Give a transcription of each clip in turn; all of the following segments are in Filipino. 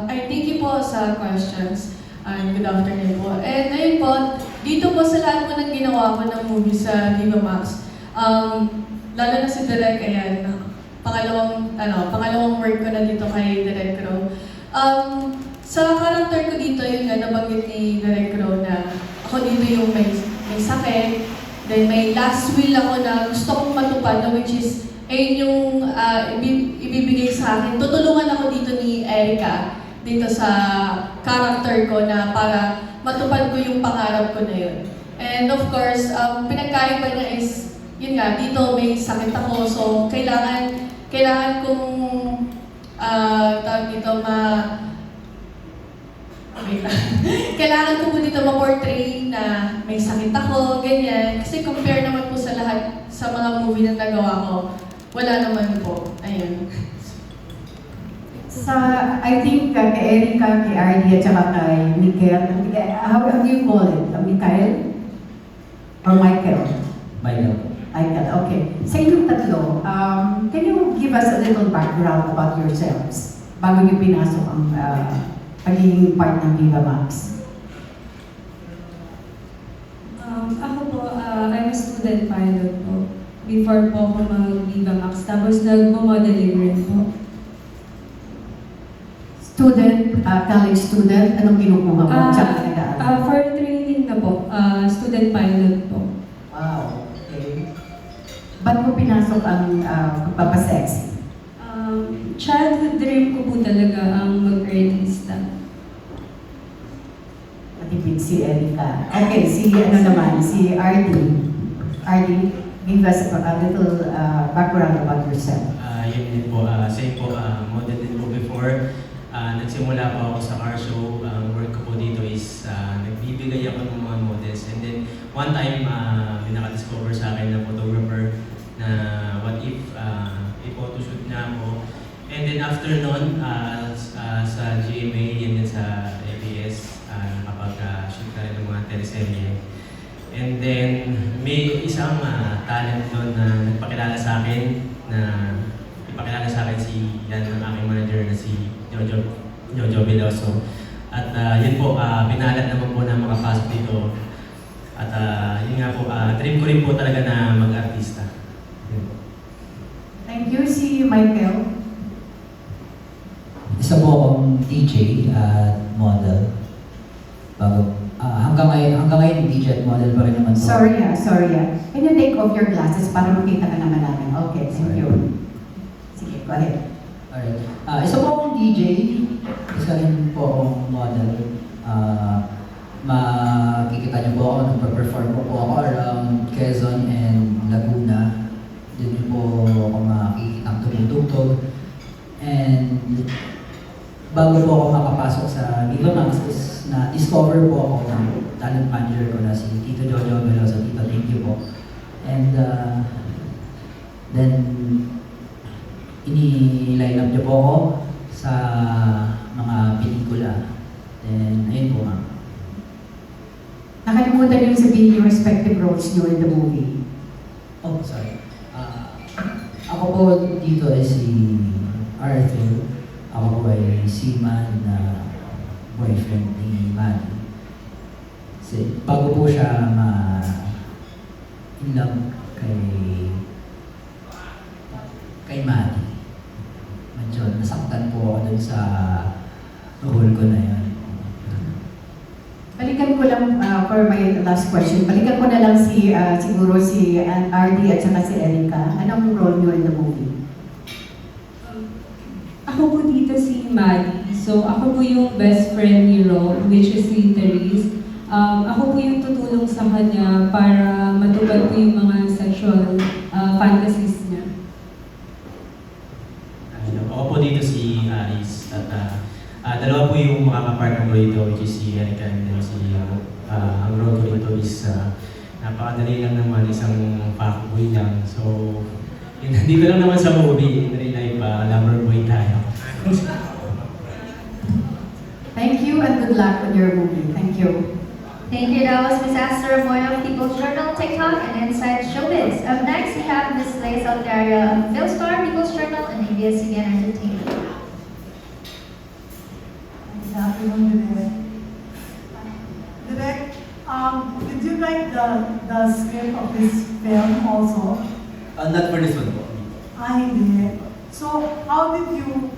thank you po sa questions. And good afternoon po. And ayun po, dito po sa lahat po ng ginawa ko ng movie sa Viva Max, lalo na si Direk, ayan, pangalawang work ko na dito kay Direk Ro. Sa character ko dito, yun nga, nabanggit ni Direk Ro na ako dito yung may sakit, then may last will ako na gusto kong matupad, which is, ayun yung ibibigay sa akin. Tutulungan ako dito ni Erica, dito sa character ko na para matupad ko yung pangarap ko na yun. And of course, pinagkaiba niya is, yun nga, dito may sakit ako, so kailangan kong, tawag dito, kailangan ko po dito ma-portray na may sakit ako, ganyan. Kasi compare naman po sa lahat sa mga movie na nagawa ko, wala naman po. Ayun. I think kay Erica, kay Ardy, at saka kay Mikael, how do you call it? Mikael? Or Michael? Michael. Michael, okay. Sa inyong tatlo, can you give us a little background about yourselves bago niyo pinasok ang pagiging part ng Viva Max? Ako po, I'm a student pilot po. Before po ako mag-Viva Max, tapos nag-modeling rin po. Student, college student, anong kinukuha mo? Tsaka nag-aaral? For training na po, student pilot po. Wow, okay. Ba't mo pinasok ang pagpapasexy? Childhood dream ko po talaga ang mag-artista. Matipid si Erica. Okay, si Ardy. Ardy, give us a little background about yourself. Yun din po, same po, model din po before. Nagsimula po ako sa car show. Ang work ko po dito is nagbibigay ako ng mga models. And then, one time, may nakadiscover sa akin na photographer na what if i-photoshoot na ako. And then after nun, sa GMA and then sa ABS, nakapag-shoot na rin ng mga teleserye. And then, may isang talent nun na nagpakilala sa akin si yan ang aking manager na si Jojo Veloso. At yun po, pinalat naman po na makapasok dito. At yun nga po, dream ko rin po talaga na mag-artista. Thank you, si Michael. Isa po akong DJ at model. Hanggang ngayon, DJ at model pa rin naman po. Sorry. Can you take off your glasses para makita ka naman namin? Okay, thank you. Sige, go ahead. Alright. Isa po akong DJ, isa rin po akong model. Makikita niyo po ako, nagpa-perform po ako around Quezon and Laguna. Doon niyo po ako makikita ang tumutugtog. And bago po ako makapasok sa Viva Max, na-discover po ako ng talent manager ko na si Tito Jojo Veloso. Tito, thank you po. And then, ini-line up niyo po ako sa mga pelikula. And ayun po nga. Nakalimutan yung sabihin yung respective roles nyo in the movie. Oh, sorry. Ako po dito ay si Arthur. Ako po ay seaman na boyfriend ni Manny. Kasi bago po siya in-love kay Manny, medyo nasaktan po ako dun sa role ko na yun. Balikan ko lang for my last question. Balikan ko na lang siguro si Ardy at saka si Erica. Anong role nyo in the movie? Ako po dito si Maddie. So, ako po yung best friend ni Ro, which is si Therese. Ako po yung tutulong sa kanya para matupad po yung mga sexual fantasies niya. Ako po dito si Aris. At dalawa po yung makakapartner ko dito, which is si Erica and then ang role ko dito is napakadali lang naman, isang fuckboy lang. So, dito lang naman sa movie, in real life, lover boy tayo. Thank you and good luck on your movie. Thank you. Thank you. That was Ms. Esther Moyo of People's Journal, TikTok, and Inside Showbiz. Up next, we have Ms. Leigh Saltaria of Philstar, People's Journal, and ABS-CBN Entertainment. afternoon, Direk. Direk, did you write the script of this film also? Not for this one po. Hindi. So, how did you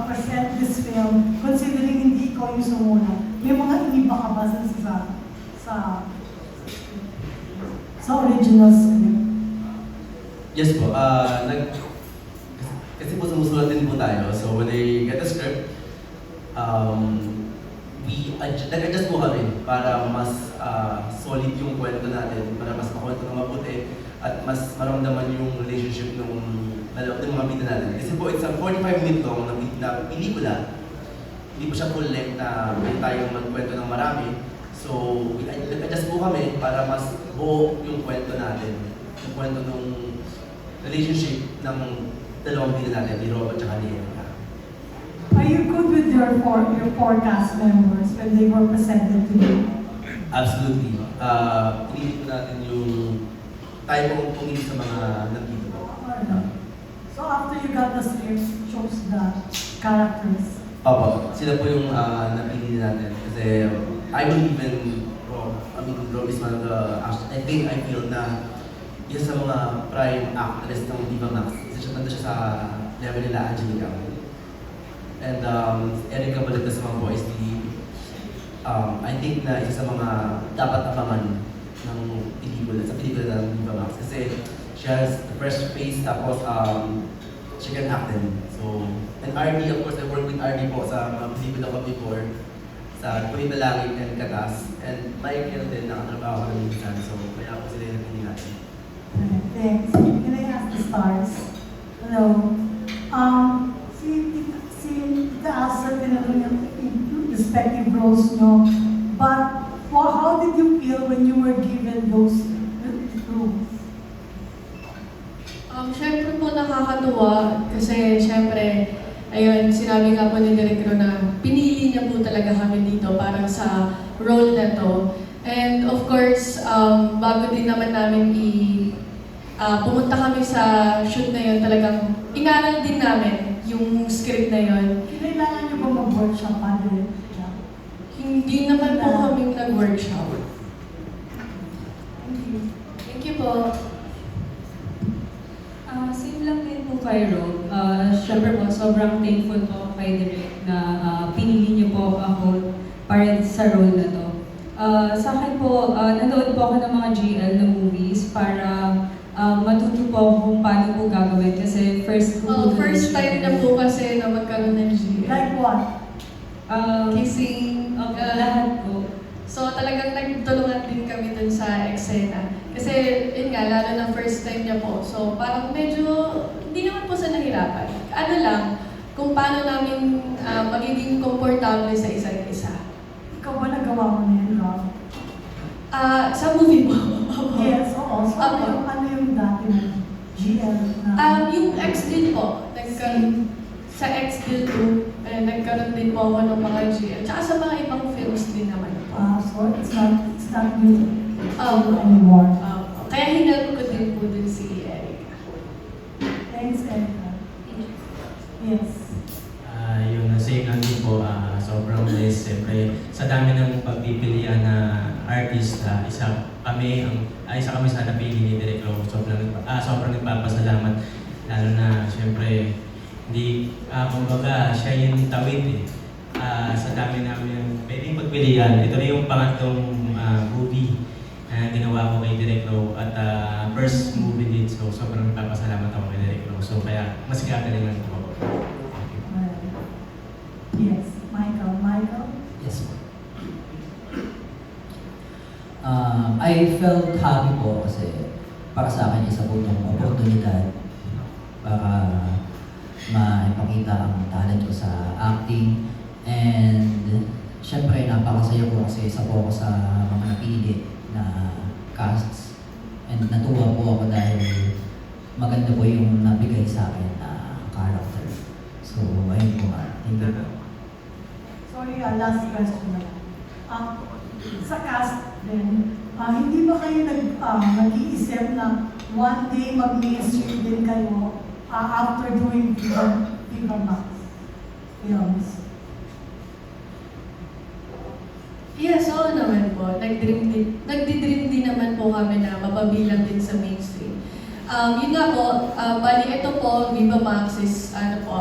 present this film considering hindi ikaw yung sumuna? May mga iniba ka ba sa original script? Yes po. Kasi po sumusulat din po tayo. So when I get the script, nag-adjust po kami para mas solid yung kwento natin, para mas makwento ng mabuti at mas maramdaman yung relationship ng mga bida natin. Kasi po it's a 45-minute long na pelikula. Hindi po siya full length na pwede tayong magkwento ng marami. So nag-adjust po kami para mas buo yung kwento natin. Yung kwento ng relationship ng dalawang bida natin, ni Rob at saka ni Erika. Are you good with your four cast members when they were presented to you? Absolutely. Pinili po natin yung tayo pong pumili sa mga nandito po. So after you got the script, chose the characters. Opo, sila po yung napili natin. Kasi I believe in Rob. I mean, Rob is one of the, I feel na isa sa mga prime actress ng Viva Max. Kasi nandun siya sa level nila, Angelica. And Erika Balagtas sa mga boys, I think na isa sa mga dapat abangan ng pelikula ng Viva Max. Kasi she has the fresh face, tapos she can act din. So, and RD, of course, I worked with RD po sa mga pelikula ko before, sa Kulit na Langit and Katas. And Mike yun din, nakatrabaho ko na minsan. So, kaya po sila yung napili natin. Thanks. Can I ask the stars? Hello. Si Tita Asa, tinanong yung respective roles nyo. But how did you feel when you were given those roles? Siyempre po nakakatuwa kasi siyempre, ayun, sinabi nga po ni Direk Ro na pinili niya po talaga kami dito para sa role na to. And of course, bago din naman namin pumunta kami sa shoot na yun, talagang inaral din namin yung script na yun. Kailangan nyo ba mag-workshop pa din? Hindi naman po kaming nag-workshop. Thank you. Thank you po. Same lang din po kay Rob. Siyempre po, sobrang thankful po ako kay Direk na pinili niyo po ako para sa role na to. Sa akin po, nanood po ako ng mga GL na movies para matuto po ako kung paano po gagawin kasi first ko po First time na po kasi na magkaroon ng GL. Like what? Kissing, lahat po. So talagang nagtulungan din kami dun sa eksena. Kasi yun nga, lalo na first time niya po. So parang medyo, hindi naman po sa nahirapan. Ano lang, kung paano namin magiging komportable sa isa't isa. Ikaw ba nagawa mo na yun, Rob? Sa movie po. Yes, oo. So ano yung dati na GL na? Yung X-Deal po. Sa X-Deal 2, nagkaroon din po ako ng mga GL. Tsaka sa mga ibang films din naman po. So it's not new Um, anymore. Kaya hinal ko din po dun si Erika. Thanks, Erica. Yes. Yung same lang din po, sobrang blessed. Siyempre, sa dami ng pagpipilian na artist, isa kami sa napili ni Direk Ro. Sobrang nagpapasalamat. Lalo na, siyempre, hindi, kumbaga, siya yung tawid eh. Sa dami namin pwedeng pagpilian. Ito na yung pangatlong movie na ginawa ko kay Direk Ro at first movie din. So, sobrang nagpapasalamat ako kay Direk Ro. So, kaya mas gagalingan ko ako. Yes. Michael? Yes po. I felt happy po kasi para sa akin isa po itong oportunidad para maipakita ang talent ko sa acting. And syempre napakasaya ko kasi isa po ako sa mga napili na casts. And natuwa po ako dahil maganda po yung nabigay sa akin na character. So ayun po nga. Thank you po. Sorry, last question na lang. Sa cast din, hindi ba kayo nag-iisip na one day mag-mainstream din kayo after doing Viva Max films? Yes, oo naman po. Nagdi-dream din naman po kami na mapabilang din sa mainstream. Yun nga po, bali ito po, Viva Max is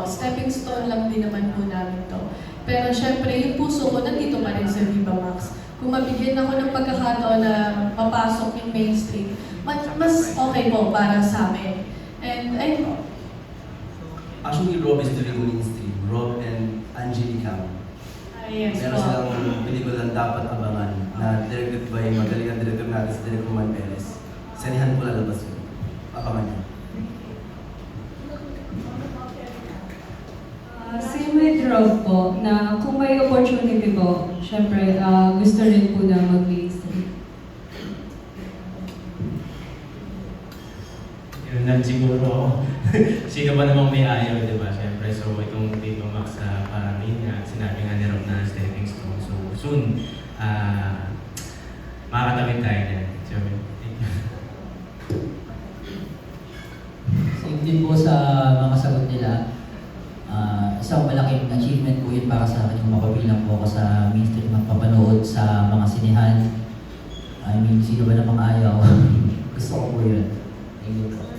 stepping stone lang din naman po namin to. Pero syempre, yung puso ko nandito pa rin sa Viva Max. Kung mabigyan ako ng pagkakataon na papasok yung mainstream, mas okay po para sa amin. And ayun po. Actually, Rob is doing mainstream. Rob and Angelica. Yes Meron po. silang pelikulang dapat abangan na directed by magaling ang director natin si Derek Roman Perez. Sanihan po lalabas yun. Abangan niyo. Same with Rob po, na kung may opportunity po, syempre gusto rin po na mag-mainstream. Yun lang siguro. Sino ba namang may ayaw, di ba? Siyempre, so itong Viva Max para rin nga, sinabi nga ni Rob na stepping stone. So soon, makakatawid tayo dyan. So, thank you. Same din po sa mga sagot nila. Isang malaking achievement po yun para sa akin kung mapabilang po ako sa mainstream magpapanood sa mga sinehan. I mean, sino ba namang ayaw? Gusto ko po yun. Thank you po.